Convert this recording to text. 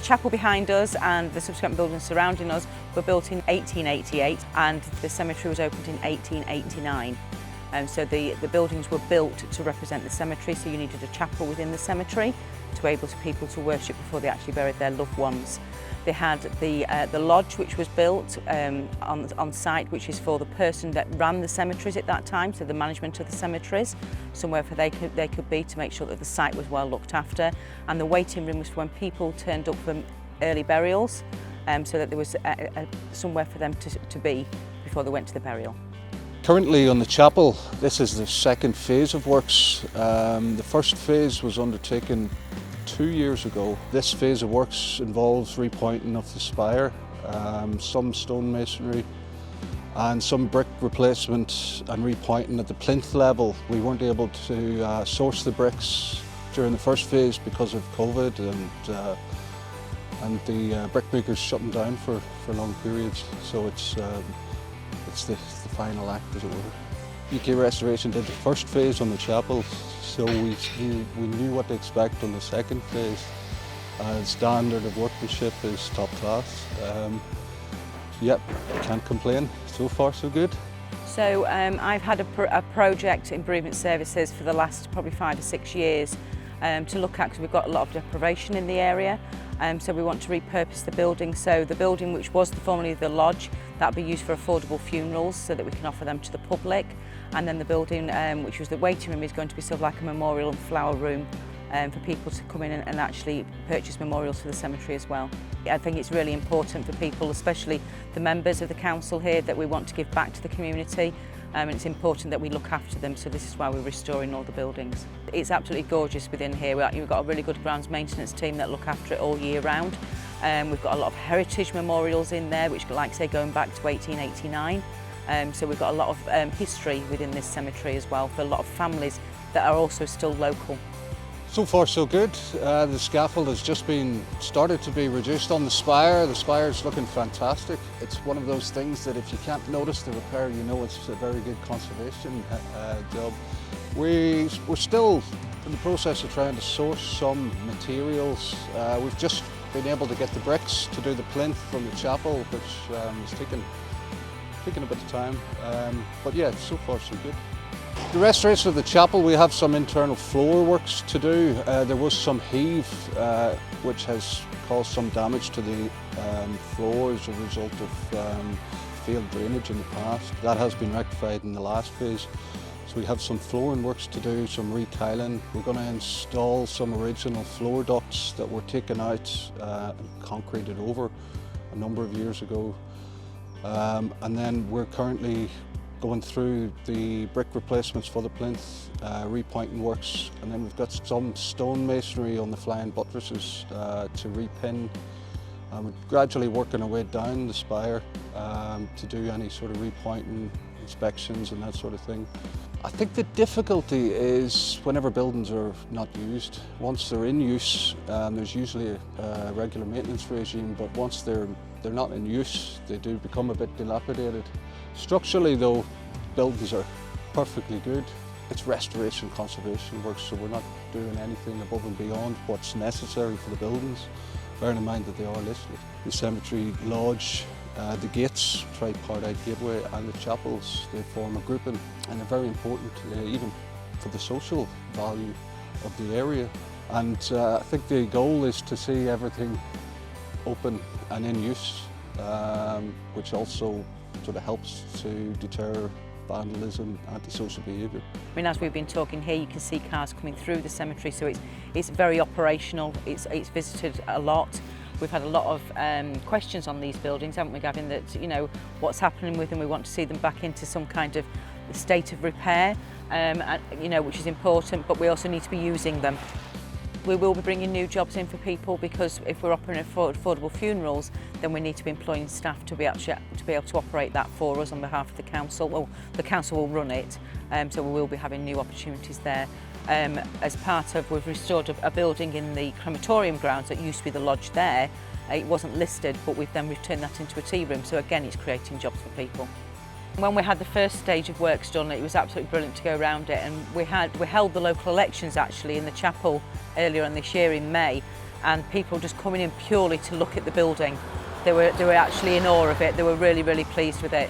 chapel behind us and the subsequent buildings surrounding us were built in 1888 and the cemetery was opened in 1889. So the buildings were built to represent the cemetery, so you needed a chapel within the cemetery to enable people to worship before they actually buried their loved ones. They had the lodge, which was built on site, which is for the person that ran the cemeteries at that time, so the management of the cemeteries, somewhere for they could be to make sure that the site was well looked after. And the waiting room was for when people turned up for early burials, so that there was somewhere for them to be before they went to the burial. Currently on the chapel, this is the second phase of works. The first phase was undertaken 2 years ago. This phase of works involves repointing of the spire, some stone masonry and some brick replacement and repointing at the plinth level. We weren't able to source the bricks during the first phase because of COVID and the brickmakers shutting down for long periods, so it's the final act, as it were. UK Restoration did the first phase on the chapel, so we knew what to expect on the second phase. Standard of workmanship is top class. Yep, can't complain. So far, so good. So I've had a project improvement services for the last probably 5 or 6 years to look at, because we've got a lot of deprivation in the area. So we want to repurpose the building. So the building, which was formerly the lodge, that'll be used for affordable funerals so that we can offer them to the public. And then the building, which was the waiting room, is going to be sort of like a memorial and flower room for people to come in and actually purchase memorials for the cemetery as well. I think it's really important for people, especially the members of the council here, that we want to give back to the community. And it's important that we look after them, so this is why we're restoring all the buildings. It's absolutely gorgeous within here. We've got a really good grounds maintenance team that look after it all year round. We've got a lot of heritage memorials in there, which, like I say, going back to 1889. So we've got a lot of history within this cemetery as well for a lot of families that are also still local. So far so good. The scaffold has just been started to be reduced on the spire. The spire is looking fantastic. It's one of those things that if you can't notice the repair, you know it's a very good conservation job. We're still in the process of trying to source some materials. We've just been able to get the bricks to do the plinth from the chapel, which has taken a bit of time. But yeah, so far so good. The restoration of the chapel, we have some internal floor works to do. There was some heave which has caused some damage to the floor as a result of failed drainage in the past. That has been rectified in the last phase. So we have some flooring works to do, some retiling. We're going to install some original floor ducts that were taken out and concreted over a number of years ago. And then we're currently going through the brick replacements for the plinth, repointing works, and then we've got some stone masonry on the flying buttresses to repin. We're gradually working our way down the spire to do any sort of repointing, inspections and that sort of thing. I think the difficulty is whenever buildings are not used. Once they're in use, there's usually a regular maintenance regime, but once they're not in use, they do become a bit dilapidated. Structurally though, buildings are perfectly good. It's restoration conservation work, so we're not doing anything above and beyond what's necessary for the buildings, bearing in mind that they are listed. The cemetery lodge, the gates, tripartite gateway and the chapels, they form a grouping, and they're very important even for the social value of the area. And I think the goal is to see everything open and in use, which also sort of helps to deter vandalism, antisocial behaviour. I mean, as we've been talking here, you can see cars coming through the cemetery, so it's very operational. It's visited a lot. We've had a lot of questions on these buildings, haven't we, Gavin? That, you know, what's happening with them? We want to see them back into some kind of state of repair, you know, which is important. But we also need to be using them. We will be bringing new jobs in for people, because if we're offering affordable funerals, then we need to be employing staff to be able to operate that for us on behalf of the council. Well, the council will run it, so we will be having new opportunities there. As part of, we've restored a building in the crematorium grounds that used to be the lodge there. It wasn't listed, but we've then returned that into a tea room, so again it's creating jobs for people. When we had the first stage of works done, it was absolutely brilliant to go around it, and we held the local elections actually in the chapel earlier on this year in May, and people just coming in purely to look at the building. They were actually in awe of it. They were really, really pleased with it.